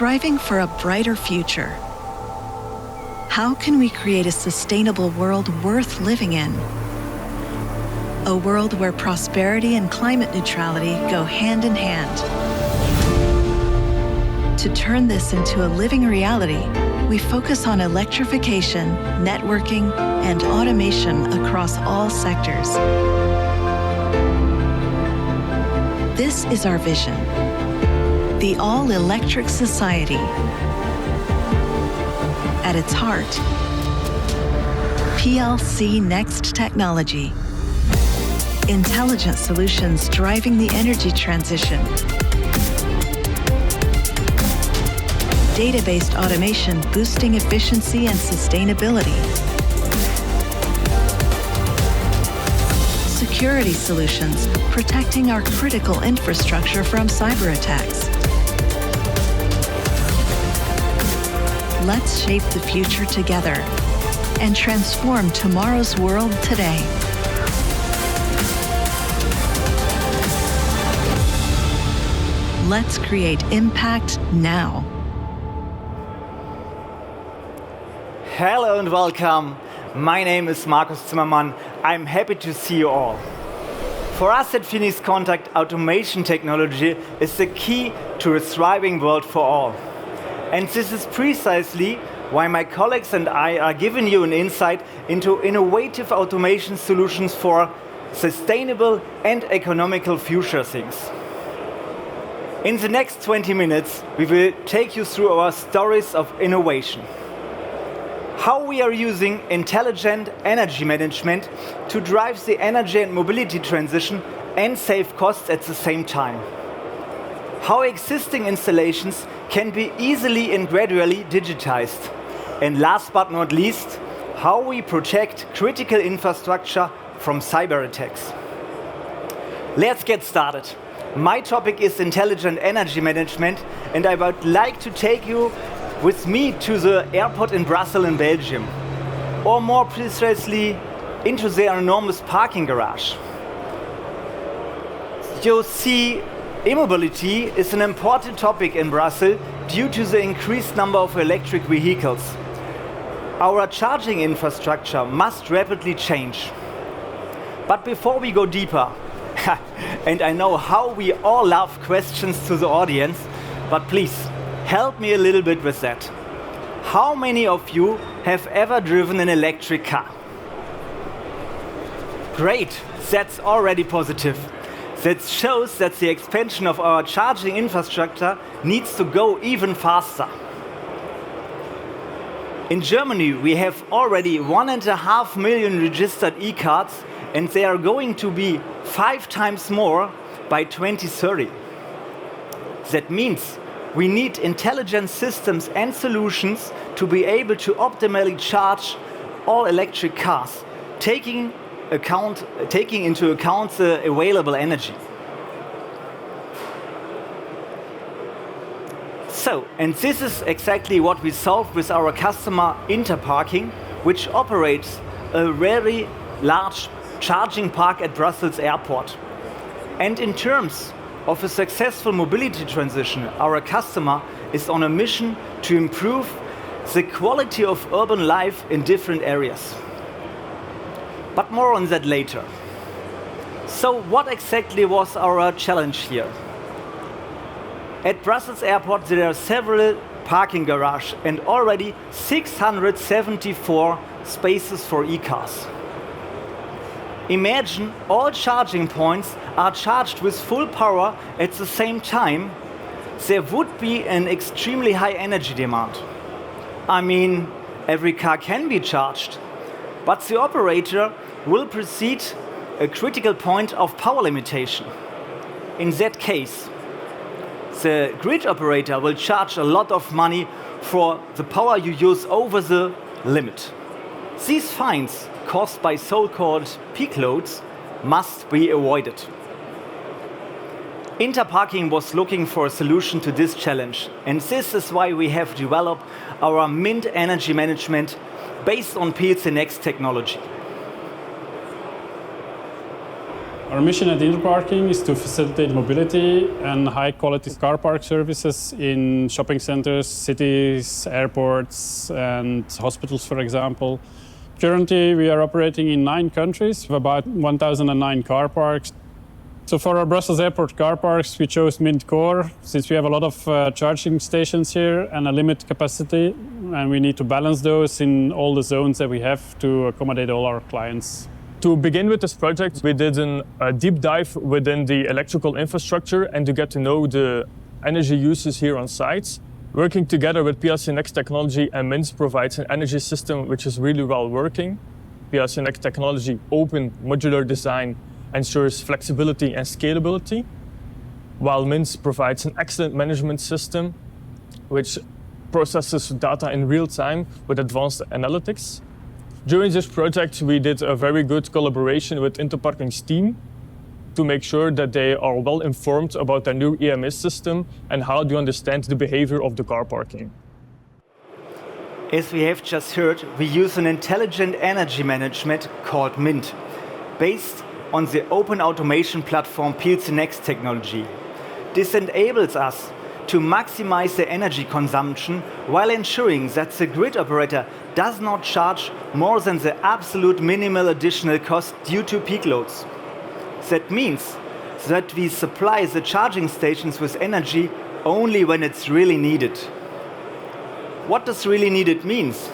striving for a brighter future. How can we create a sustainable world worth living in? A world where prosperity and climate neutrality go hand in hand. To turn this into a living reality, we focus on electrification, networking, and automation across all sectors. This is our vision, the all-electric society. At its heart, PLCnext technology. Intelligent solutions driving the energy transition. Data-based automation boosting efficiency and sustainability. Security solutions protecting our critical infrastructure from cyber attacks. Let's shape the future together and transform tomorrow's world today. Let's create impact now. Hello and welcome. My name is Markus Zimmermann. I'm happy to see you all. For us at Phoenix Contact, automation technology is the key to a thriving world for all. And this is precisely why my colleagues and I are giving you an insight into innovative automation solutions for sustainable and economical future things. In the next 20 minutes, we will take you through our stories of innovation. How we are using intelligent energy management to drive the energy and mobility transition and save costs at the same time. How existing installations can be easily and gradually digitized. And last but not least, how we protect critical infrastructure from cyber attacks. Let's get started. My topic is intelligent energy management, and I would like to take you with me to the airport in Brussels in Belgium, or more precisely into their enormous parking garage. You see, e-mobility is an important topic in Brussels due to the increased number of electric vehicles. Our charging infrastructure must rapidly change. But before we go deeper, and I know how we all love questions to the audience, but please, help me a little bit with that. How many of you have ever driven an electric car? Great, that's already positive. That shows that the expansion of our charging infrastructure needs to go even faster. In Germany, we have already 1.5 million registered e-cards, and they are going to be 5 times more by 2030. That means we need intelligent systems and solutions to be able to optimally charge all electric cars, taking into account the available energy. So, and this is exactly what we solve with our customer Interparking, which operates a very large charging park at Brussels Airport. And in terms of a successful mobility transition, our customer is on a mission to improve the quality of urban life in different areas. But more on that later. So what exactly was our challenge here? At Brussels Airport there are several parking garages and already 674 spaces for e-cars. Imagine all charging points are charged with full power at the same time. There would be an extremely high energy demand. I mean, every car can be charged, but the operator will precede a critical point of power limitation. In that case, the grid operator will charge a lot of money for the power you use over the limit. These fines caused by so-called peak loads must be avoided. Interparking was looking for a solution to this challenge, and this is why we have developed our Mint energy management based on PLCnext technology. Our mission at Interparking is to facilitate mobility and high-quality car park services in shopping centers, cities, airports, and hospitals, for example. Currently, we are operating in 9 countries with about 1,009 car parks. So for our Brussels Airport car parks, we chose Mint Core, since we have a lot of charging stations here and a limited capacity, and we need to balance those in all the zones that we have to accommodate all our clients. To begin with this project, we did a deep dive within the electrical infrastructure and to get to know the energy uses here on site. Working together with PLCnext technology and Mint provides an energy system which is really well working. PLCnext technology, open modular design, ensures flexibility and scalability, while Mint provides an excellent management system which processes data in real time with advanced analytics. During this project, we did a very good collaboration with Interparking's team to make sure that they are well informed about their new EMS system and how to understand the behavior of the car parking. As we have just heard, we use an intelligent energy management called Mint, based on the open automation platform PLCnext technology. This enables us to maximize the energy consumption while ensuring that the grid operator does not charge more than the absolute minimal additional cost due to peak loads. That means that we supply the charging stations with energy only when it's really needed. What does really needed means?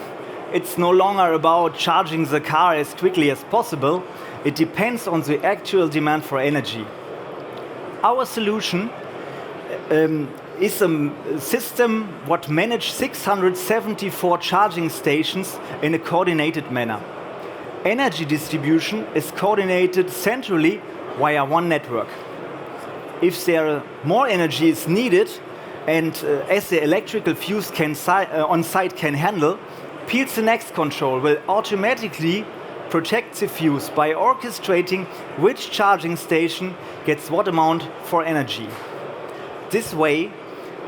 It's no longer about charging the car as quickly as possible. It depends on the actual demand for energy. Our solution is a system what manages 674 charging stations in a coordinated manner. Energy distribution is coordinated centrally via one network. If there more energy is needed, and as the electrical fuse on site can handle, PLCnext control will automatically protect the fuse by orchestrating which charging station gets what amount for energy. This way,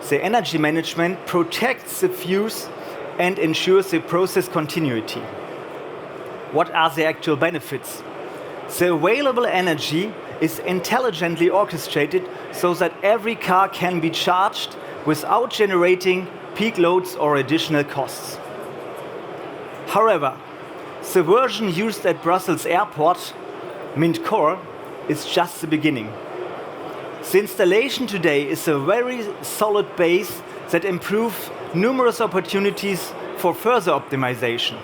the energy management protects the fuse and ensures the process continuity. What are the actual benefits? The available energy is intelligently orchestrated so that every car can be charged without generating peak loads or additional costs. However, the version used at Brussels Airport, Mint Core, is just the beginning. The installation today is a very solid base that improves numerous opportunities for further optimization.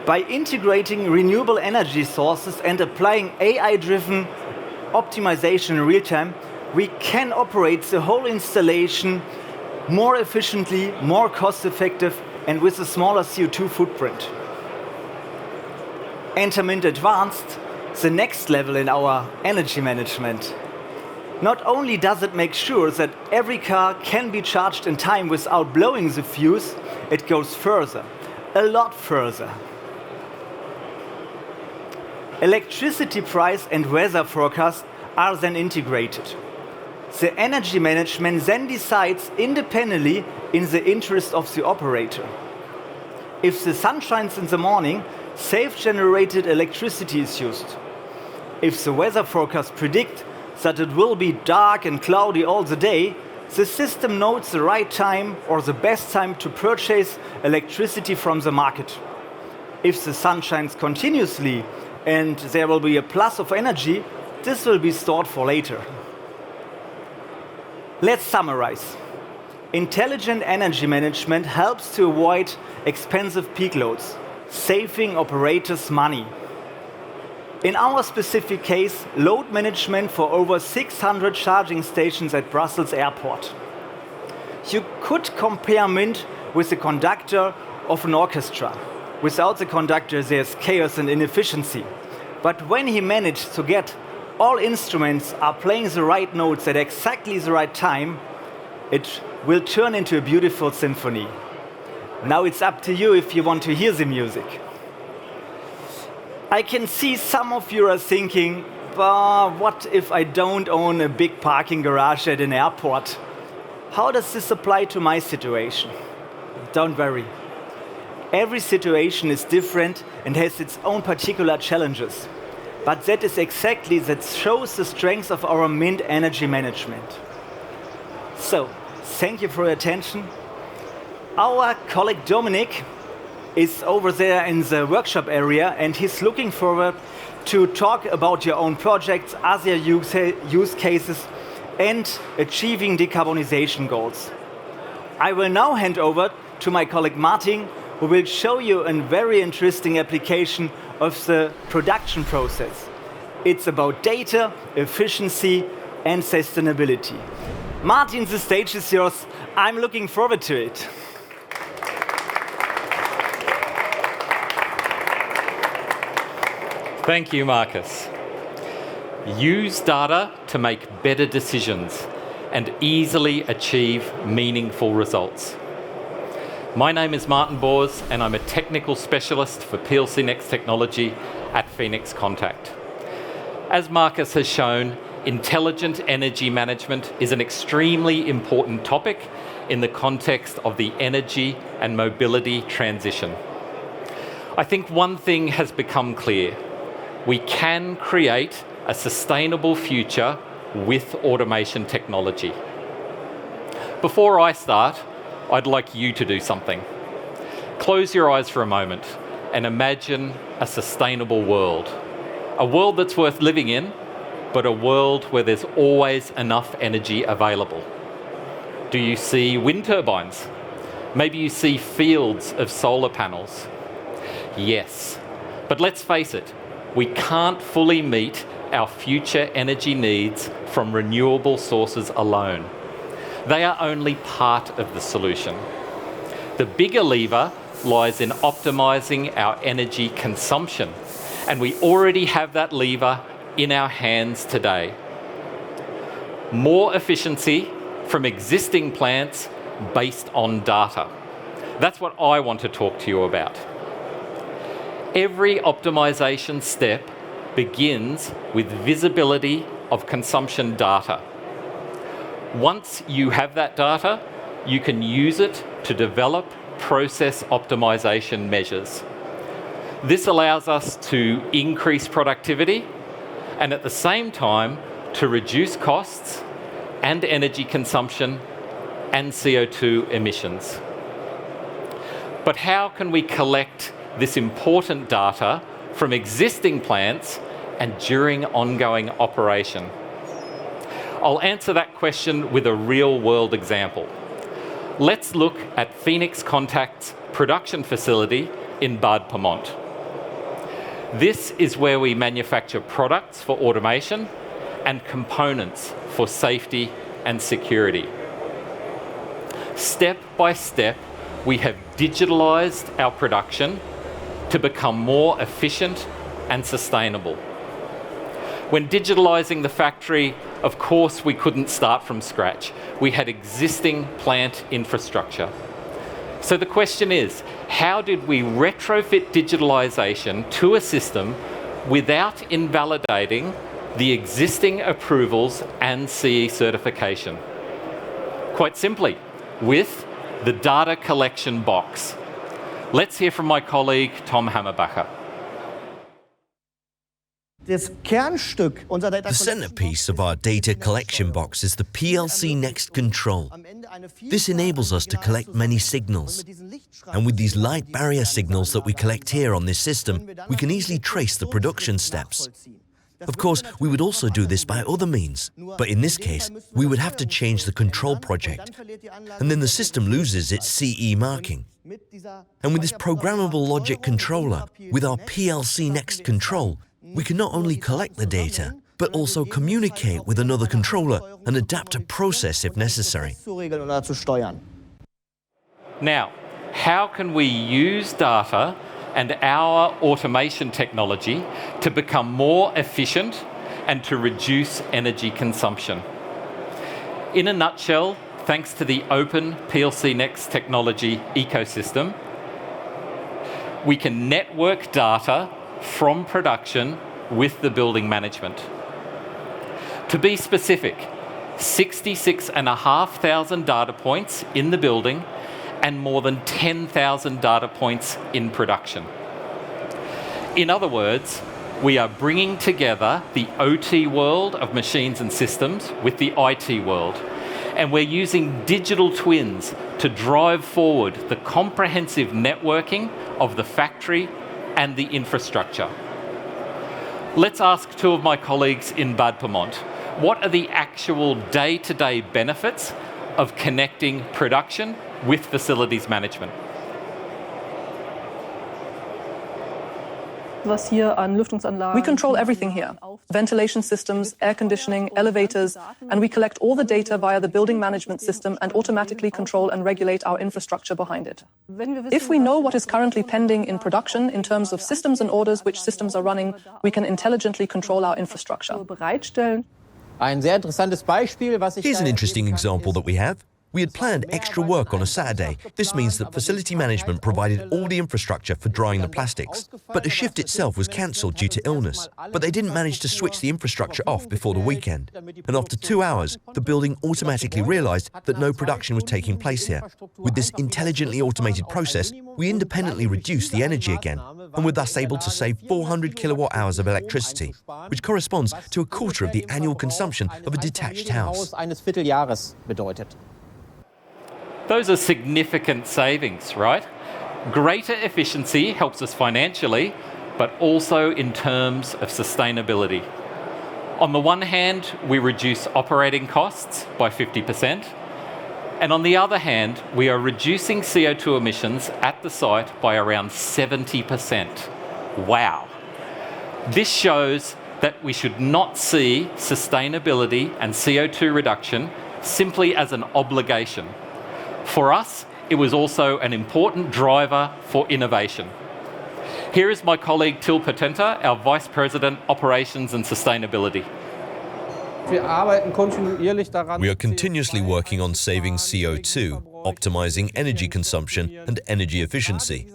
By integrating renewable energy sources and applying AI-driven optimization in real time, we can operate the whole installation more efficiently, more cost-effective, and with a smaller CO2 footprint. Enter Mint Advanced, the next level in our energy management. Not only does it make sure that every car can be charged in time without blowing the fuse, it goes further, a lot further. Electricity price and weather forecast are then integrated. The energy management then decides independently in the interest of the operator. If the sun shines in the morning, self-generated electricity is used. If the weather forecast predicts that it will be dark and cloudy all the day, the system knows the right time or the best time to purchase electricity from the market. If the sun shines continuously and there will be a plus of energy, this will be stored for later. Let's summarize. Intelligent energy management helps to avoid expensive peak loads, saving operators money. In our specific case, load management for over 600 charging stations at Brussels Airport. You could compare Mint with the conductor of an orchestra. Without the conductor, there's chaos and inefficiency. But when he managed to get all instruments are playing the right notes at exactly the right time, it will turn into a beautiful symphony. Now it's up to you if you want to hear the music. I can see some of you are thinking, what if I don't own a big parking garage at an airport? How does this apply to my situation? Don't worry. Every situation is different and has its own particular challenges. but that shows the strength of our Mint energy management. So, thank you for your attention. Our colleague Dominic is over there in the workshop area, and he's looking forward to talk about your own projects, other use cases, and achieving decarbonization goals. I will now hand over to my colleague Martin, who will show you a very interesting application of the production process. It's about data, efficiency, and sustainability. Martin, the stage is yours. I'm looking forward to it. Thank you, Marcus. Use data to make better decisions and easily achieve meaningful results. My name is Martin Bors, and I'm a technical specialist for PLCnext technology at Phoenix Contact. As Marcus has shown, intelligent energy management is an extremely important topic in the context of the energy and mobility transition. I think one thing has become clear. We can create a sustainable future with automation technology. Before I start, I'd like you to do something. Close your eyes for a moment and imagine a sustainable world. A world that's worth living in, but a world where there's always enough energy available. Do you see wind turbines? Maybe you see fields of solar panels. Yes, but let's face it, we can't fully meet our future energy needs from renewable sources alone. They are only part of the solution. The bigger lever lies in optimizing our energy consumption, and we already have that lever in our hands today. More efficiency from existing plants based on data. That's what I want to talk to you about. Every optimization step begins with visibility of consumption data. Once you have that data, you can use it to develop process optimization measures. This allows us to increase productivity and at the same time to reduce costs and energy consumption and CO2 emissions. But how can we collect this important data from existing plants and during ongoing operation? I'll answer that question with a real-world example. Let's look at Phoenix Contact's production facility in Bad Pyrmont. This is where we manufacture products for automation and components for safety and security. Step by step, we have digitalized our production to become more efficient and sustainable. When digitalizing the factory, of course, we couldn't start from scratch. We had existing plant infrastructure. So the question is, how did we retrofit digitalization to a system without invalidating the existing approvals and CE certification? Quite simply, with the data collection box. Let's hear from my colleague, Tom Hammerbacher. The centerpiece of our data collection box is the PLCnext control. This enables us to collect many signals. And with these light barrier signals that we collect here on this system, we can easily trace the production steps. Of course, we would also do this by other means, but in this case, we would have to change the control project, and then the system loses its CE marking. And with this programmable logic controller, with our PLCnext control, we can not only collect the data, but also communicate with another controller and adapt a process if necessary. Now, how can we use data and our automation technology to become more efficient and to reduce energy consumption? In a nutshell, thanks to the open PLCnext technology ecosystem, we can network data from production with the building management. To be specific, 66,500 data points in the building and more than 10,000 data points in production. In other words, we are bringing together the OT world of machines and systems with the IT world. And we're using digital twins to drive forward the comprehensive networking of the factory and the infrastructure. Let's ask two of my colleagues in Bad Pyrmont, what are the actual day-to-day benefits of connecting production with facilities management? We control everything here. Ventilation systems, air conditioning, elevators, and we collect all the data via the building management system and automatically control and regulate our infrastructure behind it. If we know what is currently pending in production in terms of systems and orders, which systems are running, we can intelligently control our infrastructure. Here's an interesting example that we have. We had planned extra work on a Saturday. This means that facility management provided all the infrastructure for drying the plastics. But the shift itself was cancelled due to illness. But they didn't manage to switch the infrastructure off before the weekend. And after 2 hours, the building automatically realized that no production was taking place here. With this intelligently automated process, we independently reduced the energy again, and were thus able to save 400 kilowatt hours of electricity, which corresponds to a quarter of the annual consumption of a detached house. Those are significant savings, right? Greater efficiency helps us financially, but also in terms of sustainability. On the one hand, we reduce operating costs by 50%, and on the other hand, we are reducing CO2 emissions at the site by around 70%. Wow. This shows that we should not see sustainability and CO2 reduction simply as an obligation. For us, it was also an important driver for innovation. Here is my colleague Till Patenta, our Vice President, Operations and Sustainability. We are continuously working on saving CO2, optimizing energy consumption and energy efficiency.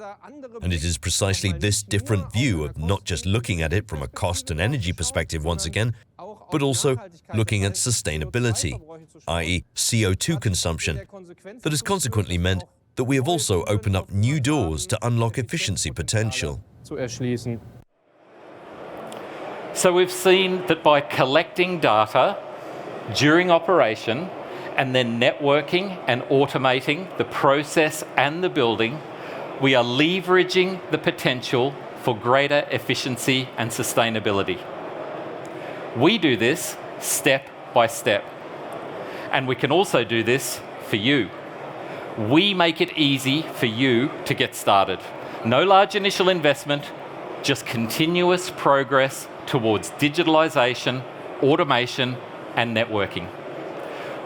And it is precisely this different view of not just looking at it from a cost and energy perspective once again, but also looking at sustainability, i.e. CO2 consumption, that has consequently meant that we have also opened up new doors to unlock efficiency potential. So we've seen that by collecting data during operation and then networking and automating the process and the building, we are leveraging the potential for greater efficiency and sustainability. We do this step by step. And we can also do this for you. We make it easy for you to get started. No large initial investment, just continuous progress towards digitalization, automation, and networking.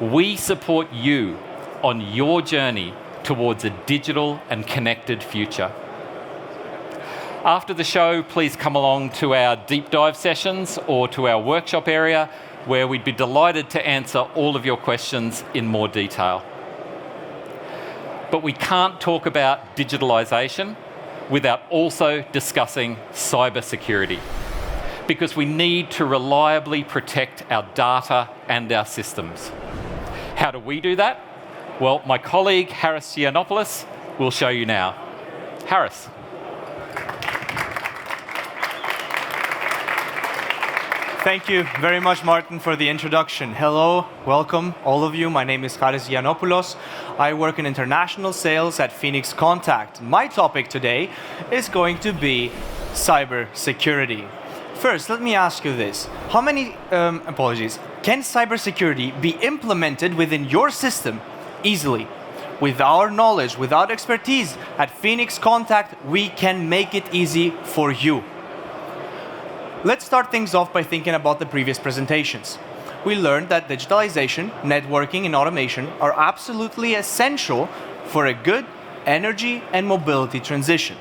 We support you on your journey towards a digital and connected future. After the show, please come along to our deep dive sessions or to our workshop area, where we'd be delighted to answer all of your questions in more detail. But we can't talk about digitalization without also discussing cybersecurity, because we need to reliably protect our data and our systems. How do we do that? Well, my colleague Harris Giannopoulos will show you now. Harris. Thank you very much, Martin, for the introduction. Hello, welcome, all of you. My name is Harris Giannopoulos. I work in international sales at Phoenix Contact. My topic today is going to be cybersecurity. First, let me ask you this. How many, can cybersecurity be implemented within your system easily? With our knowledge, without expertise, at Phoenix Contact, we can make it easy for you. Let's start things off by thinking about the previous presentations. We learned that digitalization, networking, and automation are absolutely essential for a good energy and mobility transition.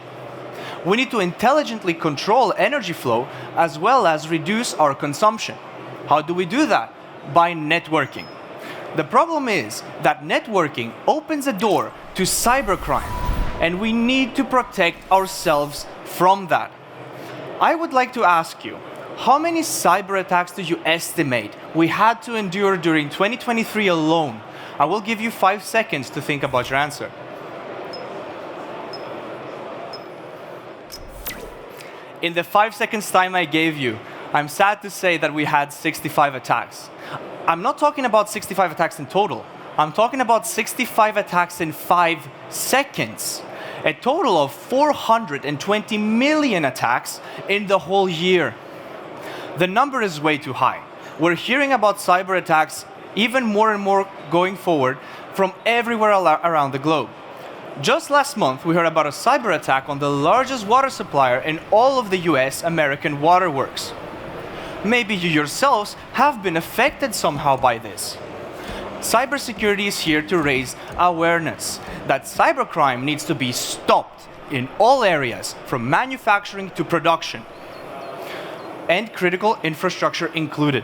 We need to intelligently control energy flow as well as reduce our consumption. How do we do that? By networking. The problem is that networking opens a door to cybercrime, and we need to protect ourselves from that. I would like to ask you, how many cyber attacks do you estimate we had to endure during 2023 alone? I will give you 5 seconds to think about your answer. in the 5 seconds time I gave you, I'm sad to say that we had 65 attacks. I'm not talking about 65 attacks in total. I'm talking about 65 attacks in 5 seconds. A total of 420 million attacks in the whole year. The number is way too high. We're hearing about cyber attacks even more and more going forward from everywhere around the globe. Just last month, we heard about a cyber attack on the largest water supplier in all of the US American waterworks. Maybe you yourselves have been affected somehow by this. Cybersecurity is here to raise awareness that cybercrime needs to be stopped in all areas, from manufacturing to production, and critical infrastructure included.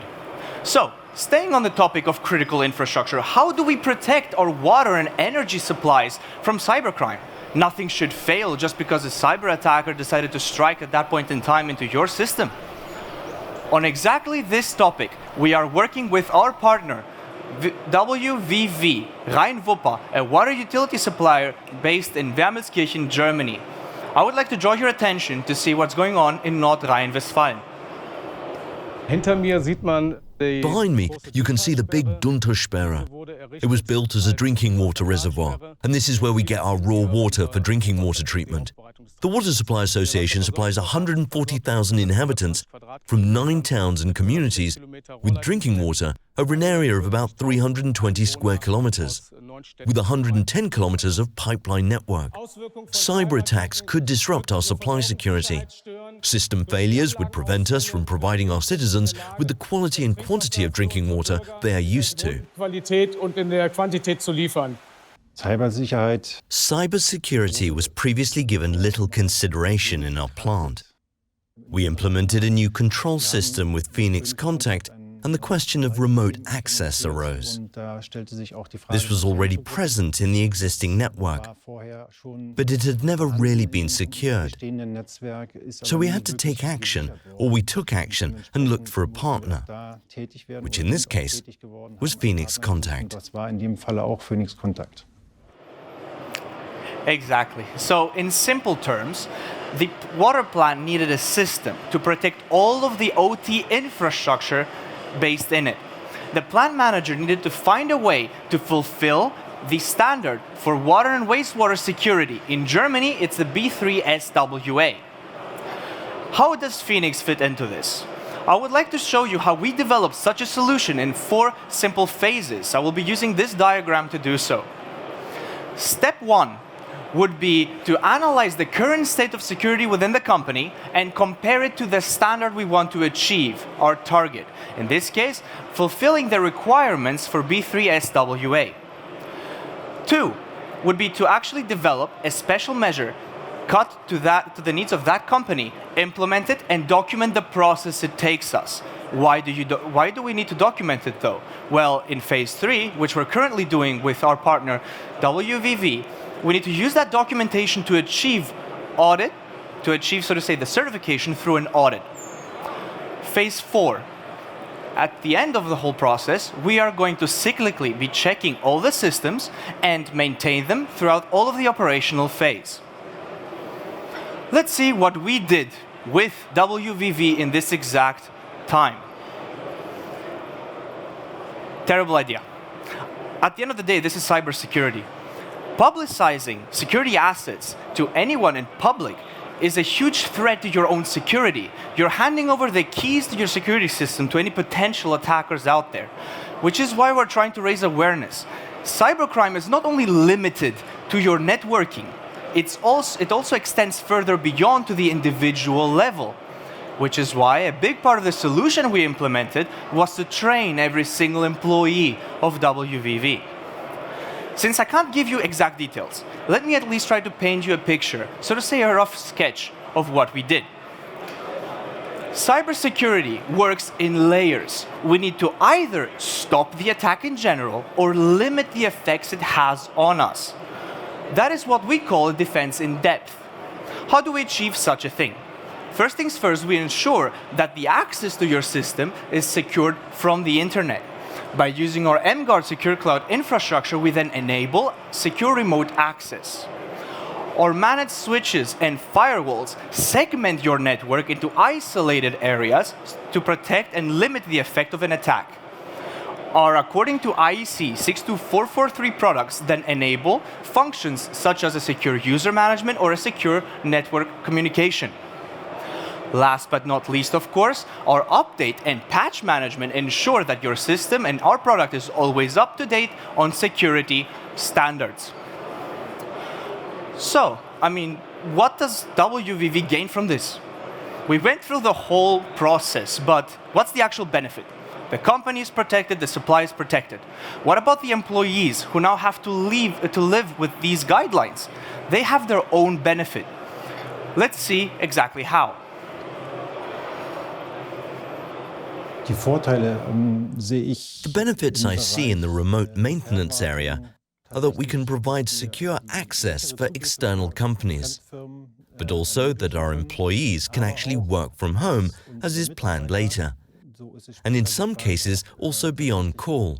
So, staying on the topic of critical infrastructure, how do we protect our water and energy supplies from cybercrime? Nothing should fail just because a cyber attacker decided to strike at that point in time into your system. On exactly this topic, we are working with our partner, WVV Rhein-Wupper, a water utility supplier based in Wermelskirchen, Germany. I would like to draw your attention to see what's going on in North Rhine-Westphalia. Behind me, you can see the big Duntersperre. It was built as a drinking water reservoir, and this is where we get our raw water for drinking water treatment. The Water Supply Association supplies 140,000 inhabitants from 9 towns and communities with drinking water over an area of about 320 square kilometers, with 110 kilometers of pipeline network. Cyber attacks could disrupt our supply security. System failures would prevent us from providing our citizens with the quality and quantity of drinking water they are used to. Cybersecurity was previously given little consideration in our plant. We implemented a new control system with Phoenix Contact, and the question of remote access arose. This was already present in the existing network, but it had never really been secured. So we had to take action, or we took action and looked for a partner, which in this case was Phoenix Contact. Exactly. So in simple terms, the water plant needed a system to protect all of the OT infrastructure based in it. The plant manager needed to find a way to fulfill the standard for water and wastewater security. In Germany, it's the B3SWA. How does Phoenix fit into this? I would like to show you how we developed such a solution in 4 simple phases. I will be using this diagram to do so. Step 1 would be to analyze the current state of security within the company and compare it to the standard we want to achieve, our target. In this case, fulfilling the requirements for B3SWA. 2 would be to actually develop a special measure cut to the needs of that company, implement it, and document the process it takes us. Why do we need to document it though? Well, in phase 3, which we're currently doing with our partner WVV, we need to use that documentation to achieve audit, so to say, the certification through an audit. Phase 4. At the end of the whole process, we are going to cyclically be checking all the systems and maintain them throughout all of the operational phase. Let's see what we did with WVV in this exact time. Terrible idea. At the end of the day, this is cybersecurity. Publicizing security assets to anyone in public is a huge threat to your own security. You're handing over the keys to your security system to any potential attackers out there, which is why we're trying to raise awareness. Cybercrime is not only limited to your networking, it also extends further beyond to the individual level, which is why a big part of the solution we implemented was to train every single employee of WVV. Since I can't give you exact details, let me at least try to paint you a picture, so to say a rough sketch of what we did. Cybersecurity works in layers. We need to either stop the attack in general or limit the effects it has on us. That is what we call a defense in depth. How do we achieve such a thing? First things first, we ensure that the access to your system is secured from the internet. By using our mGuard Secure Cloud infrastructure, we then enable secure remote access. or managed switches and firewalls segment your network into isolated areas to protect and limit the effect of an attack. Our, according to IEC 62443 products, then enable functions such as a secure user management or a secure network communication. Last but not least, of course, our update and patch management ensure that your system and our product is always up to date on security standards. So, what does WVV gain from this? We went through the whole process, but what's the actual benefit? The company is protected, the supply is protected. What about the employees who now have to live with these guidelines? They have their own benefit. Let's see exactly how. The benefits I see in the remote maintenance area are that we can provide secure access for external companies, but also that our employees can actually work from home, as is planned later, and in some cases also be on call,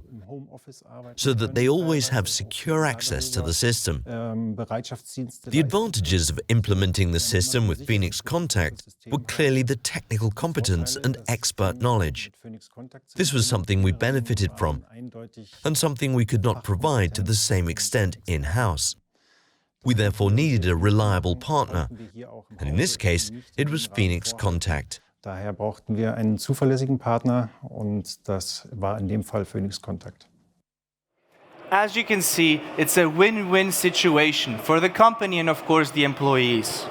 so that they always have secure access to the system. The advantages of implementing the system with Phoenix Contact were clearly the technical competence and expert knowledge. This was something we benefited from, and something we could not provide to the same extent in-house. We therefore needed a reliable partner, and in this case, it was Phoenix Contact. Daher brauchten wir einen zuverlässigen Partner und das war in dem Fall Phoenix Contact. As you can see, it's a win-win situation for the company and of course the employees.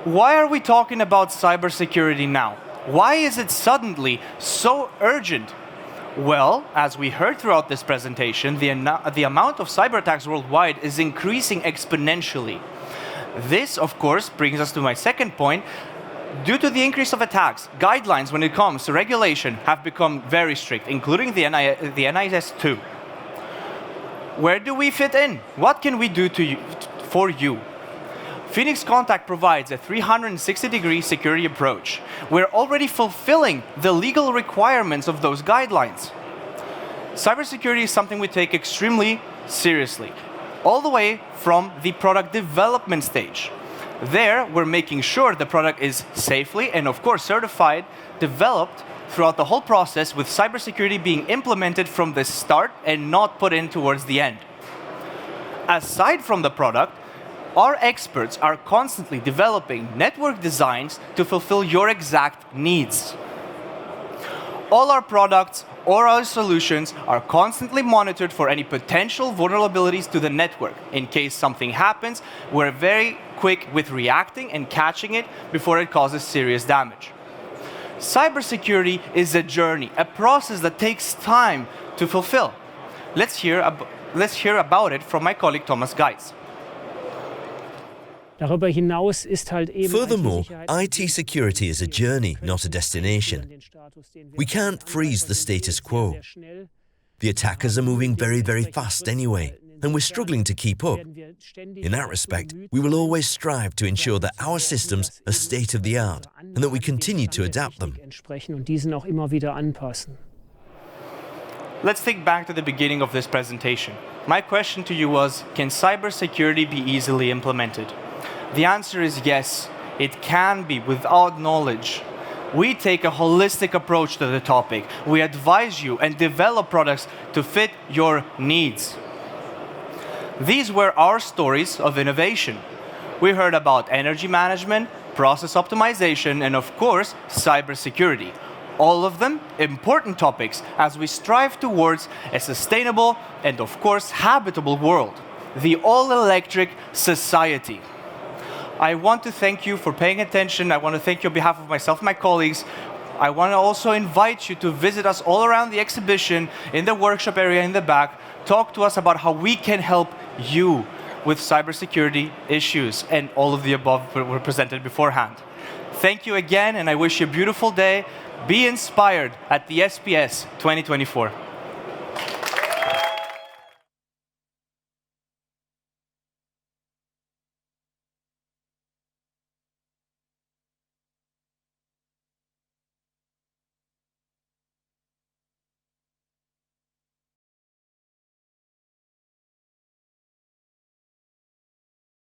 Why are we talking about cybersecurity now? Why is it suddenly so urgent? Well, as we heard throughout this presentation, the amount of cyber attacks worldwide is increasing exponentially. This, of course, brings us to my second point. Due to the increase of attacks, guidelines when it comes to regulation have become very strict, including the NIS2. Where do we fit in? What can we do for you? Phoenix Contact provides a 360-degree security approach. We're already fulfilling the legal requirements of those guidelines. Cybersecurity is something we take extremely seriously, all the way from the product development stage. There, we're making sure the product is safely and, of course, certified, developed throughout the whole process, with cybersecurity being implemented from the start and not put in towards the end. Aside from the product, our experts are constantly developing network designs to fulfill your exact needs. All our products or our solutions are constantly monitored for any potential vulnerabilities to the network. In case something happens, we're very quick with reacting and catching it before it causes serious damage. Cybersecurity is a journey, a process that takes time to fulfill. Let's hear about it from my colleague Thomas Geis. Furthermore, IT security is a journey, not a destination. We can't freeze the status quo. The attackers are moving very, very fast anyway, and we're struggling to keep up. In that respect, we will always strive to ensure that our systems are state-of-the-art and that we continue to adapt them. Let's think back to the beginning of this presentation. My question to you was, can cybersecurity be easily implemented? The answer is yes, it can be without knowledge. We take a holistic approach to the topic. We advise you and develop products to fit your needs. These were our stories of innovation. We heard about energy management, process optimization, and of course, cybersecurity. All of them important topics as we strive towards a sustainable and of course, habitable world, the all-electric society. I want to thank you for paying attention. I want to thank you on behalf of myself and my colleagues. I want to also invite you to visit us all around the exhibition, in the workshop area in the back. Talk to us about how we can help you with cybersecurity issues, and all of the above were presented beforehand. Thank you again, and I wish you a beautiful day. Be inspired at the SPS 2024.